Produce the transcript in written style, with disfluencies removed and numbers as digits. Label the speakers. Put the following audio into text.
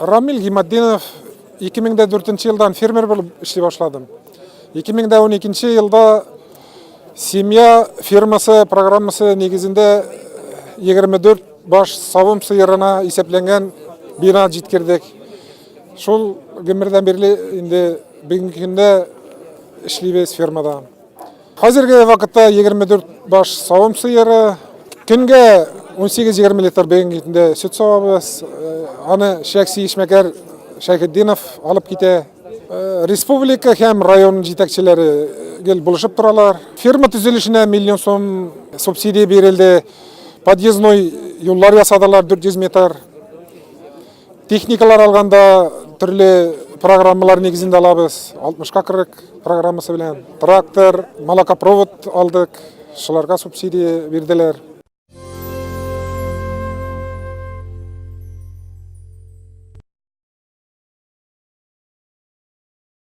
Speaker 1: Рамил Гимаддинов 2004 жылдан фермер болып ішлей башладым. 2012 жылда семья фермасы программасы негізінде 24 баш сауым сыйырына есепленген бина жеткердік. Шул гөмірден берлі инде бүгінгі күнде ішлейбіз фермада. Қазіргі вақытта 24 баш сауым сыйыры күнге 18-20 литр бүгінгі күнде сүт сауабыз. Аны Шәкси Ишмәкәр Шәйхетдинов алып ките. Республика һәм район җитәкчеләре гел булышып торалар. Ферма төзелешенә миллион сум субсидия бирелде. Подъездной юллар ясадылар 400 метр. Техникалар алганда төрле программалар негізінде алабыз. 60-40 программасы белән. Трактор, молокопровод алдык. Шуларга субсидия бирделәр.